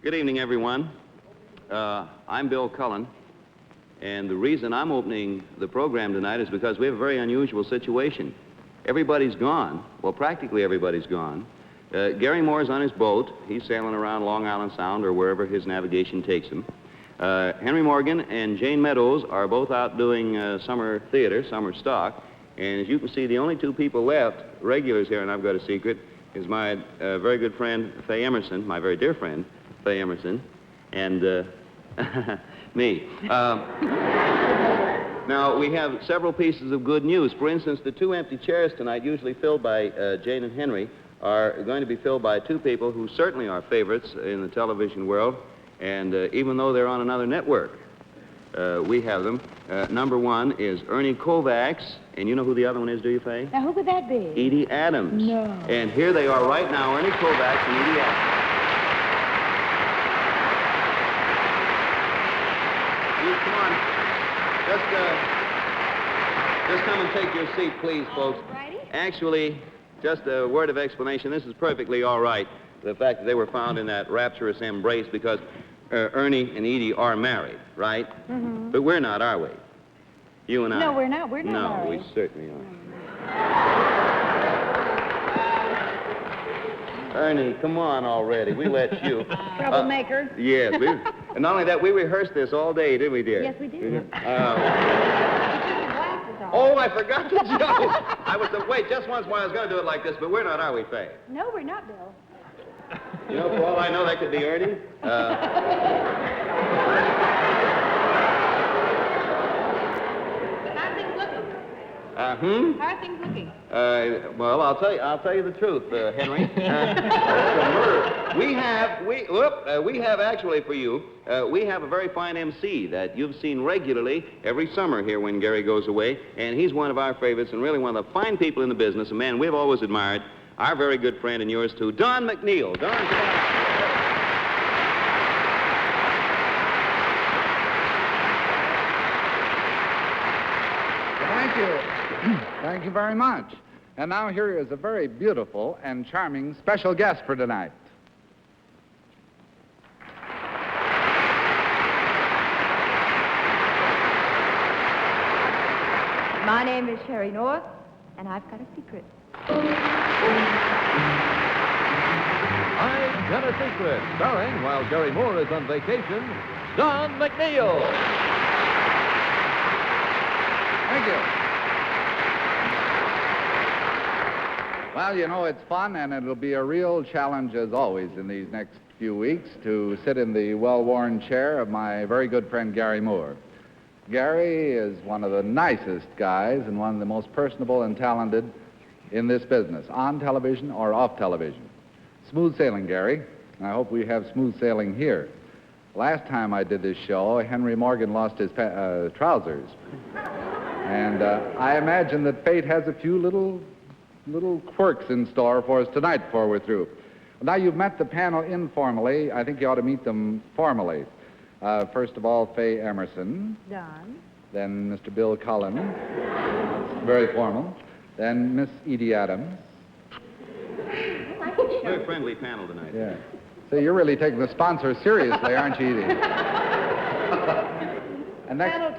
Good evening, everyone. I'm Bill Cullen, and the reason I'm opening the program tonight is because we have a very unusual situation. Everybody's gone. Well, practically everybody's gone. Garry Moore's on his boat. He's sailing around Long Island Sound or wherever his navigation takes him. Henry Morgan and Jane Meadows are both out doing summer theater, summer stock. And as you can see, the only two people left, regulars here, and I've got a secret, is my very good friend, Faye Emerson, my very dear friend, Faye Emerson, and me. Now, we have several pieces of good news. For instance, the two empty chairs tonight, usually filled by Jane and Henry, are going to be filled by two people who certainly are favorites in the television world, and even though they're on another network, we have them. Number one is Ernie Kovacs, and you know who the other one is, do you, Faye? Now, who could that be? Edie Adams. No. And here they are right now, Ernie Kovacs and Edie Adams. Come on. Just come and take your seat, please, folks. All righty. Actually, just a word of explanation. This is perfectly all right, the fact that they were found in that rapturous embrace, because Ernie and Edie are married, right? Mm-hmm. But we're not, are we? You and I. No, we're not. We're not No, married. we certainly are. Ernie, come on already. We let you. Troublemaker. Yes. And not only that, we rehearsed this all day, didn't we, dear? Yes, we did. Mhm. Glasses on. Oh, I forgot the joke. Wait, just once more I was going to do it like this, but we're not, are we, Faye? No, we're not, Bill. You know, for all I know, that could be Ernie. How are things looking? How are things looking? Well, I'll tell you the truth, Henry. We have actually for you, we have a very fine MC that you've seen regularly every summer here when Garry goes away, and he's one of our favorites and really one of the fine people in the business, a man we've always admired, our very good friend and yours too, Don McNeill. Don, come on out. Thank you. Thank you very much. And now here is a very beautiful and charming special guest for tonight. My name is Sherry North, and I've got a secret. I've Got a Secret, starring, while Garry Moore is on vacation, Don McNeill. Thank you. Well, you know, it's fun, and it'll be a real challenge, as always, in these next few weeks to sit in the well-worn chair of my very good friend Garry Moore. Garry is one of the nicest guys and one of the most personable and talented in this business, on television or off television. Smooth sailing, Garry. I hope we have smooth sailing here. Last time I did this show, Henry Morgan lost his trousers. And I imagine that fate has a few little quirks in store for us tonight before we're through. Now, you've met the panel informally. I think you ought to meet them formally. First of all, Faye Emerson. Don. Then Mr. Bill Cullen. Very formal. Then Miss Edie Adams. Very friendly panel tonight. Yeah. So you're really taking the sponsor seriously, aren't you, Edie? And next, Panel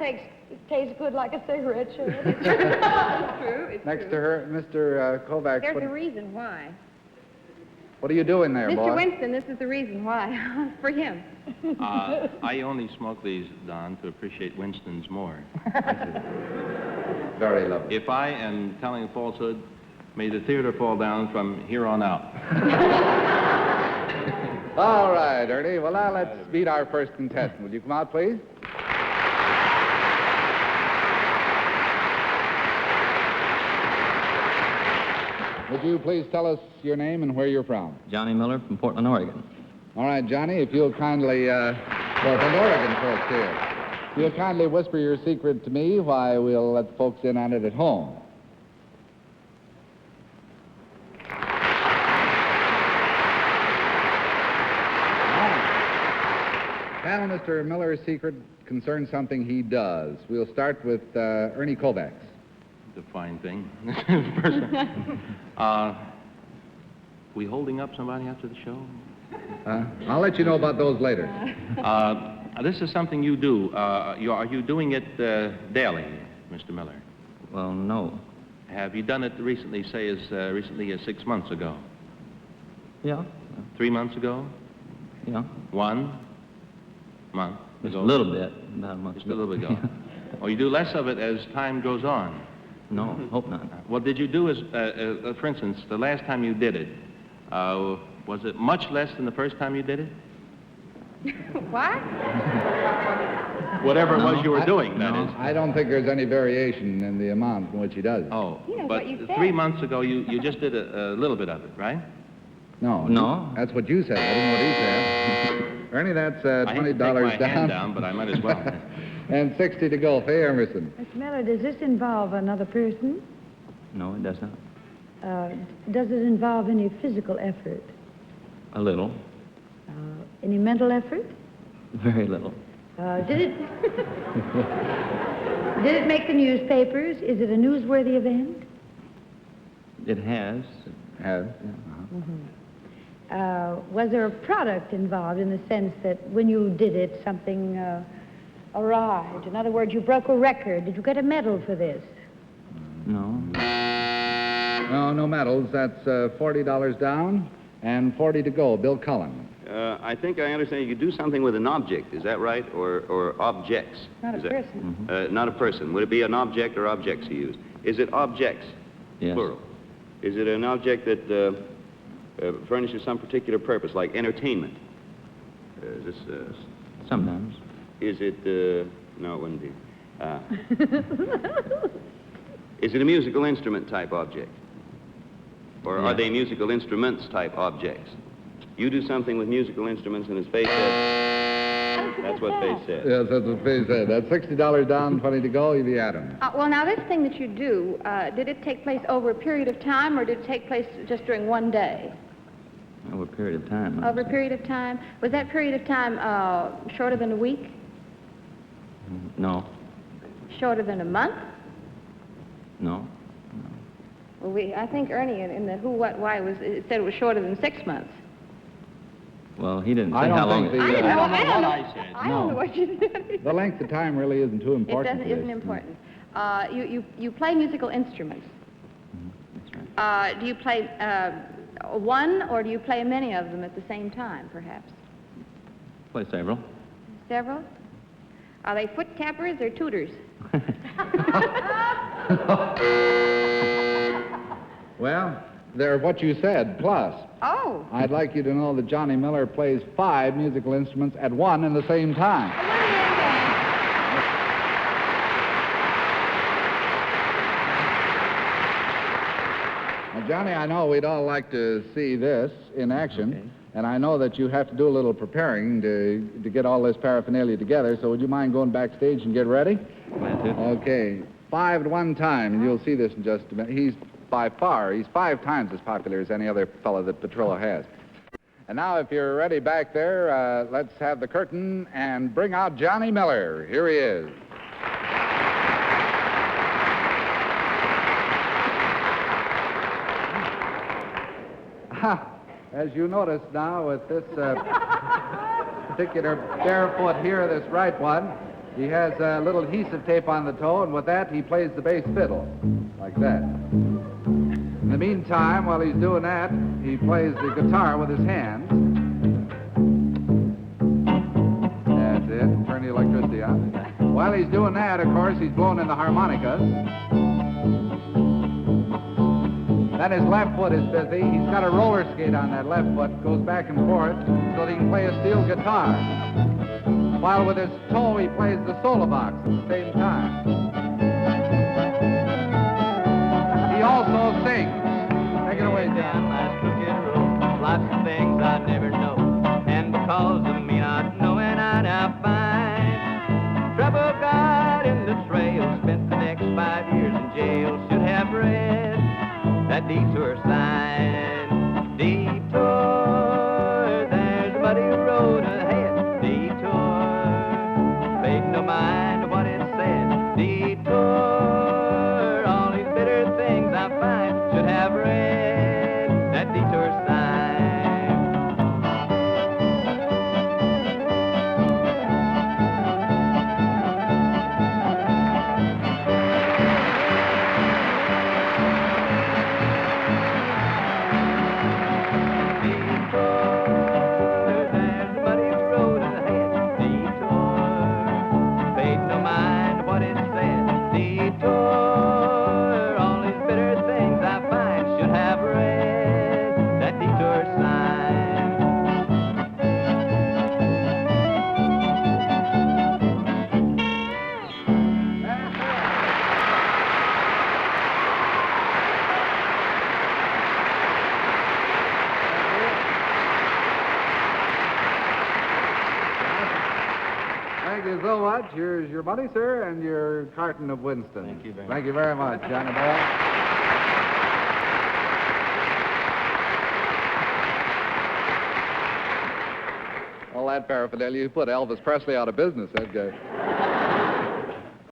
tastes good like a cigarette should. It's true. It's next true. to her, Mr. Kovacs. There's a reason why. What are you doing there, Mr. boy? Winston, this is the reason why. For him. I only smoke these, Don, to appreciate Winston's more. Very lovely. If I am telling a falsehood, may the theater fall down from here on out. All right, Ernie. Well, now let's meet our first contestant. Will you come out, please? Would you please tell us your name and where you're from? Johnny Miller from Portland, Oregon. All right, Johnny, if you'll kindly, Portland, Oregon folks here. If you'll kindly whisper your secret to me, why, we'll let the folks in on it at home. Panel, Mr. Miller's secret concerns something he does. We'll start with Ernie Kovacs. It's a fine thing. First, we holding up somebody after the show? I'll let you know about those later. This is something you do. Are you doing it daily, Mr. Miller? Well, no. Have you done it recently, say as recently as 6 months ago? Yeah. 3 months ago? Yeah. 1 month Just ago? a little bit. About a month Just ago. a little bit ago. Or you do less of it as time goes on? No, hope not. What did you do as, for instance, the last time you did it, was it much less than the first time you did it? What? Whatever it was you were doing, that is. I don't think there's any variation in the amount in which he does it. Oh, You know but what you said. 3 months ago, you just did a little bit of it, right? No. That's what you said. I didn't know what he said. Ernie, that's I hate to $20 take my down. hand down, but I might as well. And 60 to go. Faye Emerson. Mr. Miller, does this involve another person? No, it does not. Does it involve any physical effort? A little. Any mental effort? Very little. Did it... Did it make the newspapers? Is it a newsworthy event? It has. Has. Was there a product involved in the sense that when you did it, something arrived? In other words, you broke a record. Did you get a medal for this? No. No medals. That's $40 down and 40 to go. Bill Cullen. I think I understand you do something with an object. Is that right? Or objects? Not a Is that- person. Not a person. Would it be an object or objects you use? Is it objects? Yes. Plural. Is it an object that furnishes some particular purpose, like entertainment? Is this... Sometimes. Is it, no, it wouldn't be. Is it a musical instrument type object? Or are Yeah. they musical instruments type objects? You do something with musical instruments, and as Faye said, that's what Faye said. Yes, that's what Faye said. That's $60 down, 20 to go. Edie Adams. Well, now, this thing that you do, did it take place over a period of time, or did it take place just during one day? Over a period of time. Over a period of time? Was that period of time shorter than a week? No. Shorter than a month? No. Well, I think Ernie in the Who, What, Why it said it was shorter than 6 months. Well, he didn't I say don't how long think it the- was. I don't know. what I said. I don't know what you did. The length of time really isn't too It important. doesn't, to this. isn't important. You play musical instruments. That's right. Do you play one, or do you play many of them at the same time, perhaps? Play several. Several? Are they foot tappers or tooters? Well, they're what you said, plus. Oh. I'd like you to know that Johnny Miller plays 5 musical instruments at one and the same time. Now, Johnny, I know we'd all like to see this in action, Okay. and I know that you have to do a little preparing to get all this paraphernalia together, so would you mind going backstage and get ready? Glad to. Okay. 5 at one time, and you'll see this in just a minute. He's 5 times as popular as any other fellow that Petrillo has. And now, if you're ready back there, let's have the curtain and bring out Johnny Miller. Here he is. As you notice now with this particular bare foot here, this right one, he has a little adhesive tape on the toe, and with that, he plays the bass fiddle, like that. In the meantime, while he's doing that, he plays the guitar with his hands. That's it. Turn the electricity on. While he's doing that, of course, he's blowing in the harmonicas. Then his left foot is busy. He's got a roller skate on that left foot, goes back and forth so that he can play a steel guitar. While with his toe, he plays the solo box at the same time. He also sings. Take it away, John. Last crooked road, lots of things I never know, and because of me not knowing, I now find trouble got in the trail. Spent the next 5 years in jail. Should have read that detour sign. Detour, there's a muddy road ahead. Detour, paid no mind to what it said. Detour, all these bitter things I find. Should have read that detour sign. Thank you so much. Here's your money, sir, and your carton of Winston. Thank you very Thank you very much, Johnny boy. All that paraphernalia, you put Elvis Presley out of business, Edgar.